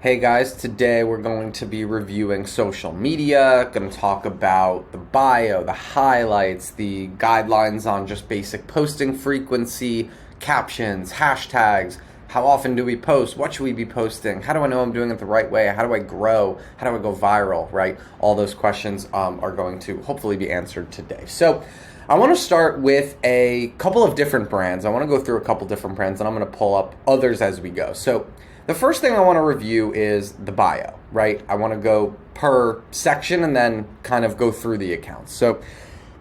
Hey guys, today we're going to be reviewing social media, going to talk about the bio, the highlights, the guidelines on just basic posting frequency, captions, hashtags, how often do we post, what should we be posting, how do I know I'm doing it the right way, how do I grow, how do I go viral, right? All those questions are going to hopefully be answered today. So I want to start with a couple of different brands. I want to go through a couple different brands and I'm going to pull up others as we go. So the first thing I want to review is the bio, right? I want to go per section and then kind of go through the accounts. So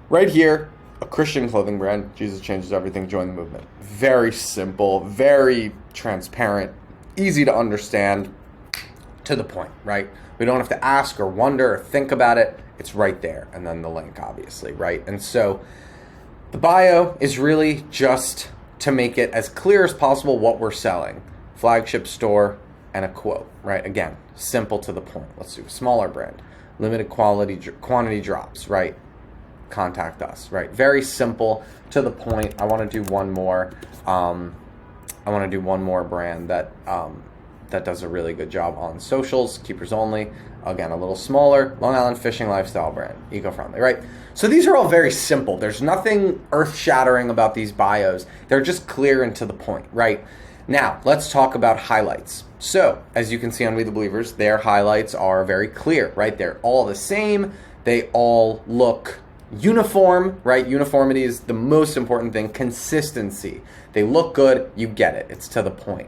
right here, a Christian clothing brand, Jesus changes everything, join the movement. Very simple, very transparent, easy to understand, to the point, right? We don't have to ask or wonder or think about it. It's right there. And then the link, obviously, right? And so the bio is really just to make it as clear as possible what we're selling. Flagship store, and a quote, right? Again, simple to the point. Let's do a smaller brand. Limited quantity drops, right? Contact us, right? Very simple to the point. I want to do one more. I want to do one more brand that that does a really good job on socials. Keepers only. Again, a little smaller. Long Island fishing lifestyle brand, eco-friendly, right? So these are all very simple. There's nothing earth-shattering about these bios. They're just clear and to the point, right? Now, let's talk about highlights. So, as you can see on We the Believers, their highlights are very clear, right? They're all the same. They all look uniform, right? Uniformity is the most important thing. Consistency. They look good, you get it. It's to the point.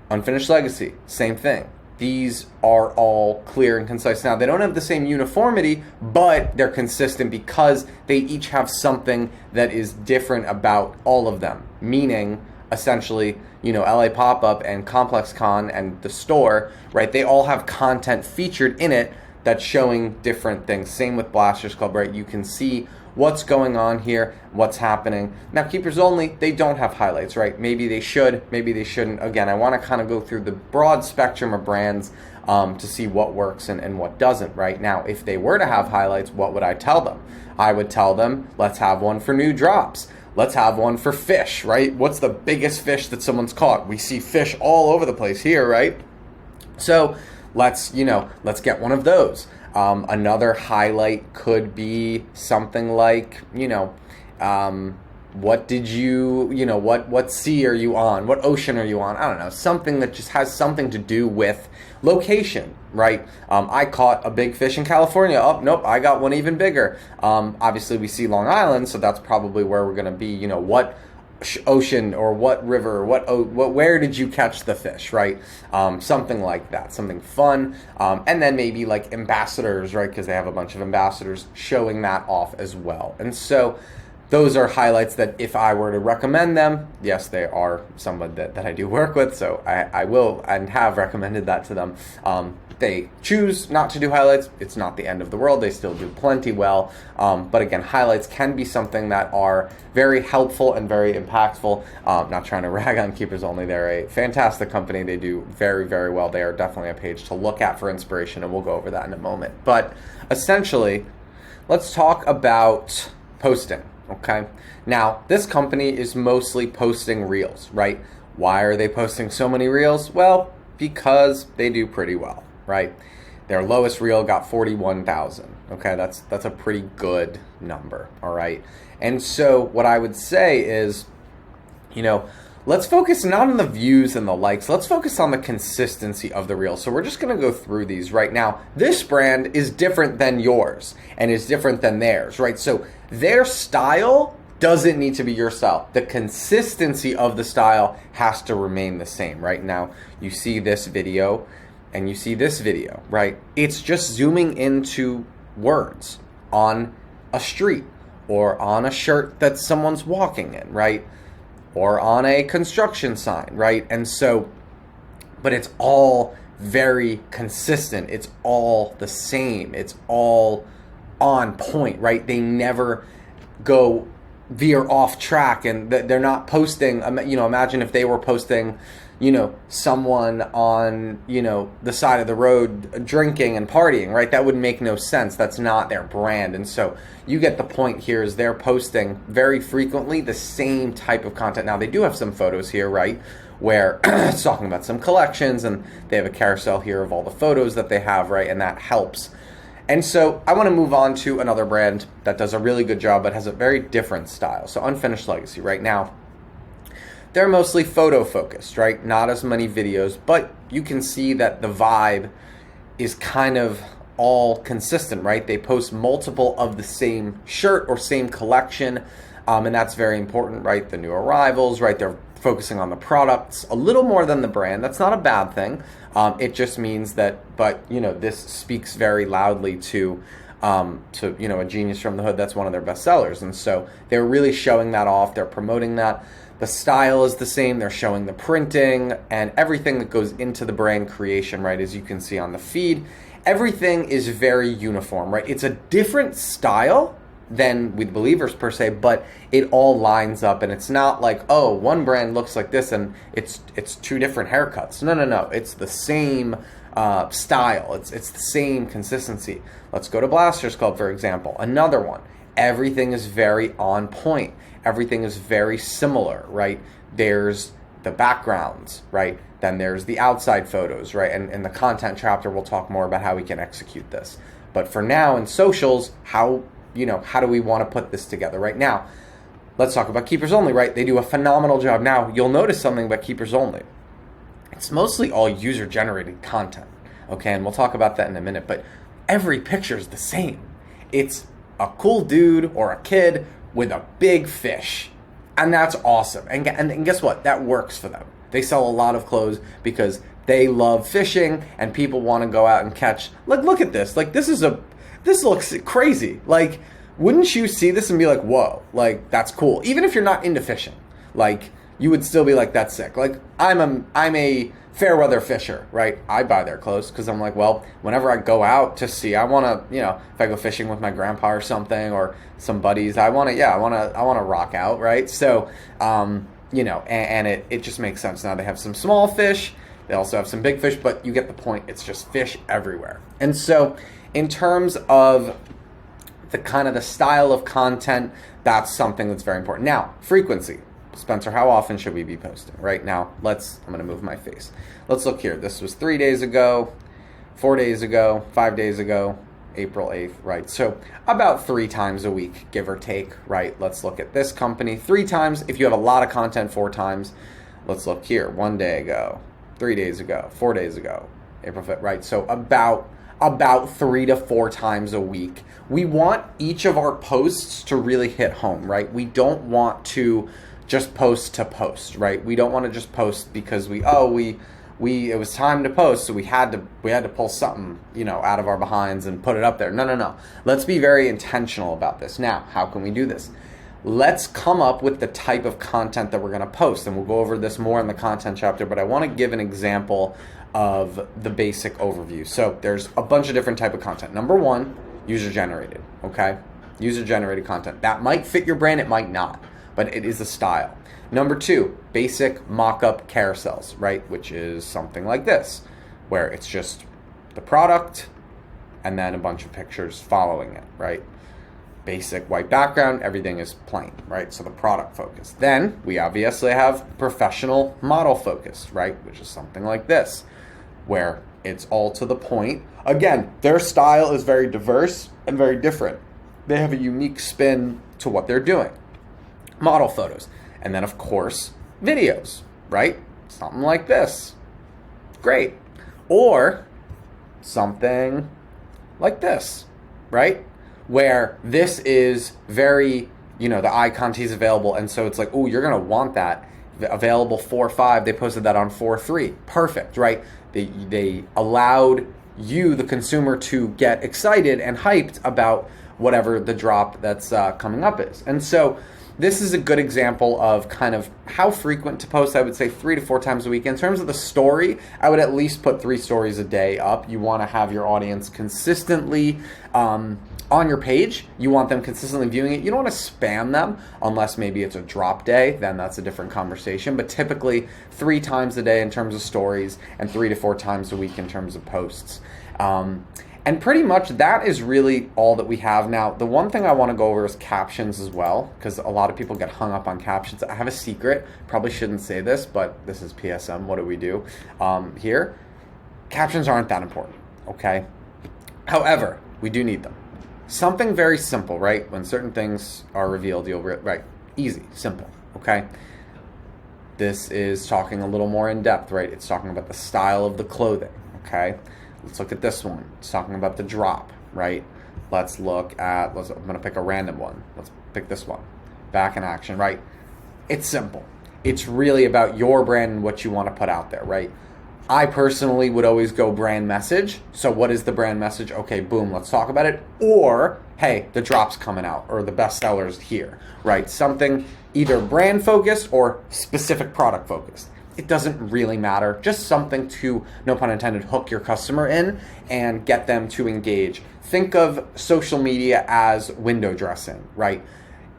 Unfinished Legacy, same thing. These are all clear and concise. Now, they don't have the same uniformity, but they're consistent because they each have something that is different about all of them. Meaning, essentially, LA Pop-Up and Complex Con and the store, right? They all have content featured in it that's showing different things. Same with Blasters Club, right? You can see what's going on here, what's happening. Now, Keepers Only, they don't have highlights, right? Maybe they should, maybe they shouldn't. Again, I want to kind of go through the broad spectrum of brands to see what works and what doesn't, right? Now, if they were to have highlights, what would I tell them? I would tell them, let's have one for new drops. Let's have one for fish, right? What's the biggest fish that someone's caught? We see fish all over the place here, right? So let's get one of those. Another highlight could be something like, what sea are you on? What ocean are you on? I don't know. Something that just has something to do with location, right? I caught a big fish in California. Oh, nope, I got one even bigger. Obviously, we see Long Island, so that's probably where we're going to be. What ocean or what river, where did you catch the fish, right? Something like that, something fun. And then maybe like ambassadors, right? Because they have a bunch of ambassadors showing that off as well. And so those are highlights that if I were to recommend them, yes, they are someone that I do work with, so I will and have recommended that to them. They choose not to do highlights. It's not the end of the world. They still do plenty well. But again, highlights can be something that are very helpful and very impactful. Not trying to rag on Keepers Only. They're a fantastic company. They do very, very well. They are definitely a page to look at for inspiration, and we'll go over that in a moment. But essentially, let's talk about posting. Okay. Now, this company is mostly posting reels, right? Why are they posting so many reels? Well, because they do pretty well, right? Their lowest reel got 41,000. Okay, that's a pretty good number, all right? And so what I would say is, let's focus not on the views and the likes. Let's focus on the consistency of the reel. So we're just going to go through these right now. This brand is different than yours and is different than theirs, right? So their style doesn't need to be your style. The consistency of the style has to remain the same. Right now, you see this video and you see this video, right? It's just zooming into words on a street or on a shirt that someone's walking in, right? Or on a construction sign, right? And so, but it's all very consistent. It's all the same. It's all on point, right? They never go veer off track, and they're not posting, imagine if they were posting, someone on, the side of the road drinking and partying, right? That would make no sense. That's not their brand. And so you get the point here is they're posting very frequently the same type of content. Now, they do have some photos here, right? where it's talking about some collections, and they have a carousel here of all the photos that they have, right? And that helps. And so I want to move on to another brand that does a really good job but has a very different style. So Unfinished Legacy right now, they're mostly photo focused, right? Not as many videos, but you can see that the vibe is kind of all consistent, right? They post multiple of the same shirt or same collection, and that's very important, right? The new arrivals, right? They're focusing on the products a little more than the brand. That's not a bad thing. It just means that, but this speaks very loudly to A Genius from the Hood. That's one of their best sellers, and so they're really showing that off. They're promoting that. The style is the same. They're showing the printing and everything that goes into the brand creation, right? As you can see on the feed, everything is very uniform, right? It's a different style than with Believers per se, but it all lines up, and it's not like, oh, one brand looks like this and it's two different haircuts. No. It's the same style. It's the same consistency. Let's go to Blasters Club, for example. Another one. Everything is very on point. Everything is very similar, right? There's the backgrounds, right? Then there's the outside photos, right? And in the content chapter, we'll talk more about how we can execute this. But for now, in socials, how do we want to put this together? Right now, let's talk about Keepers Only, right? They do a phenomenal job. Now, you'll notice something about Keepers Only. It's mostly all user-generated content, okay? And we'll talk about that in a minute, but every picture is the same. It's a cool dude or a kid with a big fish, and that's awesome. And guess what? That works for them. They sell a lot of clothes because they love fishing, and people want to go out and catch. Look at this. Like, this looks crazy. Like, wouldn't you see this and be like, whoa, like, that's cool? Even if you're not into fishing, like, you would still be like, that's sick. Like, I'm a fair weather fisher, right? I buy their clothes because I'm like, well, whenever I go out to sea, I want to, if I go fishing with my grandpa or something or some buddies, I want to rock out, right? So, and it just makes sense. Now they have some small fish. They also have some big fish, but you get the point. It's just fish everywhere. And so in terms of the style of content, that's something that's very important. Now, frequency. Spencer, how often should we be posting? Right now, I'm going to move my face. Let's look here. This was 3 days ago, 4 days ago, 5 days ago, April 8th, right? So about 3 times a week, give or take, right? Let's look at this company 3 times. If you have a lot of content, 4 times. Let's look here. 1 day ago, 3 days ago, 4 days ago, April 5th, right? So about 3 to 4 times a week. We want each of our posts to really hit home, right? We don't want to just post to post, right? We don't want to just post because it was time to post, so we had to pull something, out of our behinds and put it up there. No. Let's be very intentional about this. Now, how can we do this? Let's come up with the type of content that we're going to post, and we'll go over this more in the content chapter, but I want to give an example of the basic overview. So there's a bunch of different type of content. Number 1, user-generated, okay? User-generated content. That might fit your brand, it might not, but it is a style. Number 2, basic mock-up carousels, right? Which is something like this, where it's just the product and then a bunch of pictures following it, right? Basic white background, everything is plain, right? So the product focus. Then we obviously have professional model focus, right? Which is something like this, where it's all to the point. Again, their style is very diverse and very different. They have a unique spin to what they're doing. Model photos. And then, of course, videos, right? Something like this. Great. Or something like this, right? Where this is very, the icon is available, and so it's like, oh, you're going to want that. Available 4/5, they posted that on 4/3. Perfect, right? They allowed you, the consumer, to get excited and hyped about whatever the drop that's coming up is. And so this is a good example of kind of how frequent to post. I would say 3 to 4 times a week. In terms of the story, I would at least put 3 stories a day up. You want to have your audience consistently on your page. You want them consistently viewing it. You don't want to spam them unless maybe it's a drop day. Then that's a different conversation. But typically 3 times a day in terms of stories and 3 to 4 times a week in terms of posts. And pretty much that is really all that we have now. The one thing I want to go over is captions as well, because a lot of people get hung up on captions. I have a secret. Probably shouldn't say this, but this is PSM. What do we do here? Captions aren't that important, okay? However, we do need them. Something very simple, right? When certain things are revealed, right? Easy, simple, okay? This is talking a little more in depth, right? It's talking about the style of the clothing, okay? Let's look at this one. It's talking about the drop, right? Let's look at, I'm going to pick a random one. Let's pick this one. Back in action, right? It's simple. It's really about your brand and what you want to put out there, right? I personally would always go brand message. So what is the brand message? Okay, boom, let's talk about it. Or, hey, the drop's coming out, or the best seller's here, right? Something either brand focused or specific product focused. It doesn't really matter. Just something to, no pun intended, hook your customer in and get them to engage. Think of social media as window dressing, right?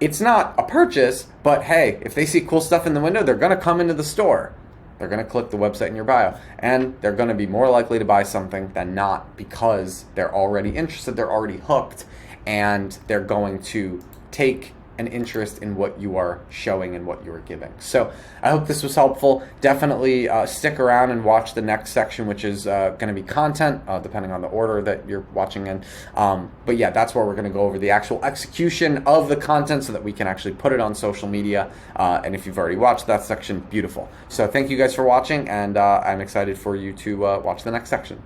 It's not a purchase, but hey, if they see cool stuff in the window, they're going to come into the store. They're going to click the website in your bio, and they're going to be more likely to buy something than not, because they're already interested, they're already hooked, and they're going to take an interest in what you are showing and what you are giving. So I hope this was helpful. Definitely stick around and watch the next section, which is going to be content, depending on the order that you're watching in. But yeah, that's where we're going to go over the actual execution of the content so that we can actually put it on social media. And if you've already watched that section, beautiful. So thank you guys for watching, and I'm excited for you to watch the next section.